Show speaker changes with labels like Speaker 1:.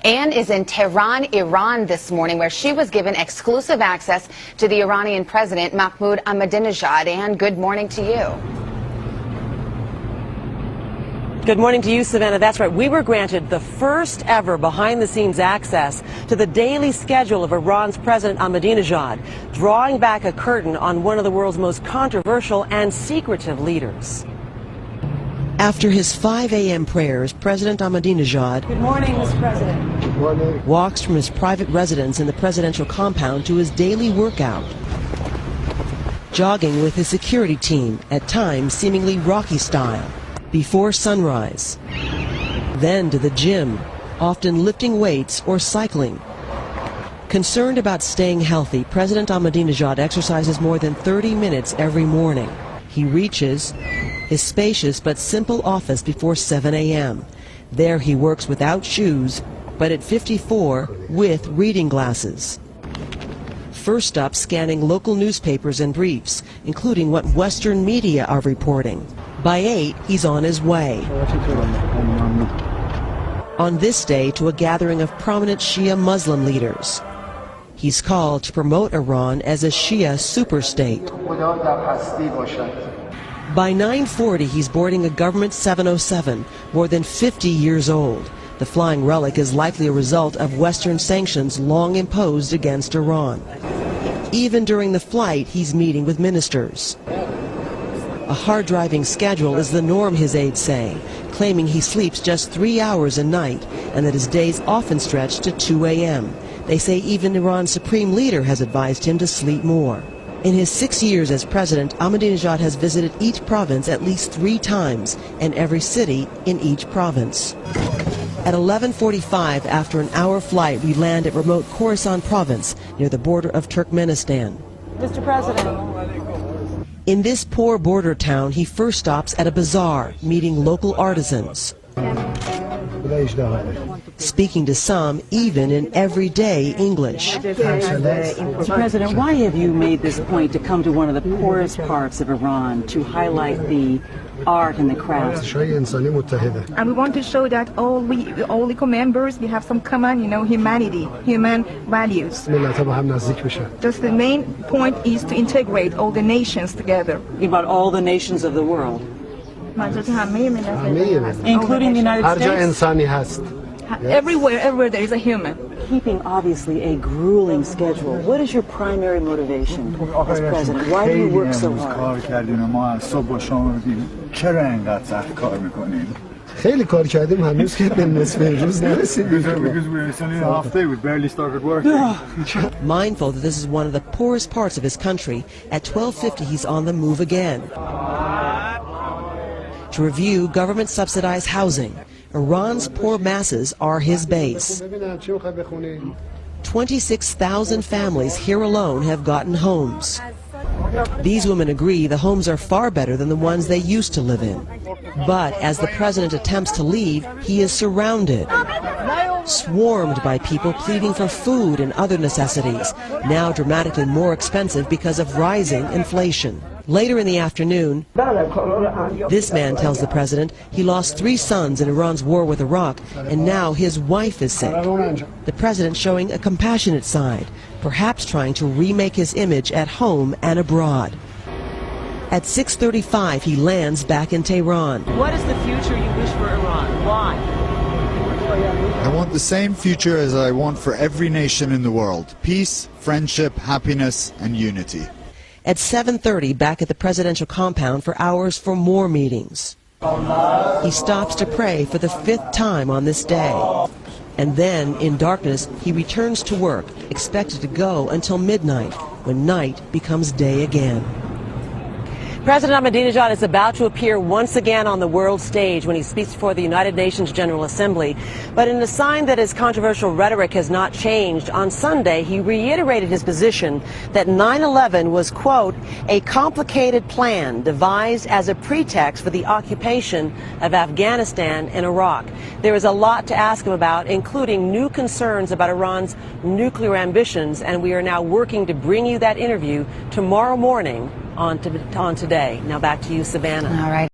Speaker 1: Anne is in Tehran, Iran this morning, where she was given exclusive access to the Iranian President Mahmoud Ahmadinejad. Anne, good morning to you.
Speaker 2: Good morning to you, Savannah. That's right. We were granted the first ever behind-the-scenes access to the daily schedule of Iran's President Ahmadinejad, drawing back a curtain on one of the world's most controversial and secretive leaders.
Speaker 3: After his 5 a.m. prayers, President Ahmadinejad
Speaker 2: Good morning, Mr. President.
Speaker 4: Good morning.
Speaker 3: Walks from his private residence in the presidential compound to his daily workout, jogging with his security team, at times seemingly Rocky style, before sunrise. Then to the gym, often lifting weights or cycling. Concerned about staying healthy, President Ahmadinejad exercises more than 30 minutes every morning. He reaches his spacious but simple office before 7 a.m. There he works without shoes, but at 54 with reading glasses. First up, scanning local newspapers and briefs, including what Western media are reporting. By 8, he's on his way. On this day, to a gathering of prominent Shia Muslim leaders. He's called to promote Iran as a Shia superstate. By 9:40, he's boarding a government 707, more than 50 years old. The flying relic is likely a result of Western sanctions long imposed against Iran. Even during the flight, he's meeting with ministers. A hard-driving schedule is the norm, his aides say, claiming he sleeps just 3 hours a night and that his days often stretch to 2 a.m. They say even Iran's supreme leader has advised him to sleep more. In his 6 years as president, Ahmadinejad has visited each province at least 3 times and every city in each province. At 11:45, after an hour flight, we land at remote Khorasan province near the border of Turkmenistan.
Speaker 2: Mr. President.
Speaker 3: In this poor border town, he first stops at a bazaar, meeting local artisans, speaking to some even in everyday English.
Speaker 2: Mr. President, why have you made this point to come to one of the poorest parts of Iran to highlight the art and the crafts?
Speaker 5: And we want to show that all the members, we have some common, humanity, human values. Just the main point is to integrate all the nations together.
Speaker 2: About all the nations of the world, including the United States?
Speaker 5: Everywhere there is a human.
Speaker 2: Keeping obviously a grueling schedule, what is your primary motivation as president? Why do you work so hard?
Speaker 4: We barely started work.
Speaker 3: Mindful that this is one of the poorest parts of his country, at 12:50 he's on the move again to review government-subsidized housing. Iran's poor masses are his base. 26,000 families here alone have gotten homes. These women agree the homes are far better than the ones they used to live in. But as the president attempts to leave, he is surrounded, swarmed by people pleading for food and other necessities, now dramatically more expensive because of rising inflation. Later in the afternoon, this man tells the president he lost 3 sons in Iran's war with Iraq, and now his wife is sick. The president showing a compassionate side, perhaps trying to remake his image at home and abroad. At 6:35, he lands back in Tehran.
Speaker 2: What is the future you wish for Iran? Why?
Speaker 6: I want the same future as I want for every nation in the world. Peace, friendship, happiness, and unity.
Speaker 3: At 7:30, back at the presidential compound for hours for more meetings. He stops to pray for the 5th time on this day. And then, in darkness, he returns to work, expected to go until midnight, when night becomes day again.
Speaker 2: President Ahmadinejad is about to appear once again on the world stage when he speaks before the United Nations General Assembly. But in a sign that his controversial rhetoric has not changed, on Sunday he reiterated his position that 9/11 was, quote, a complicated plan devised as a pretext for the occupation of Afghanistan and Iraq. There is a lot to ask him about, including new concerns about Iran's nuclear ambitions, and we are now working to bring you that interview tomorrow morning on Today. Now back to you, Savannah.
Speaker 1: All right.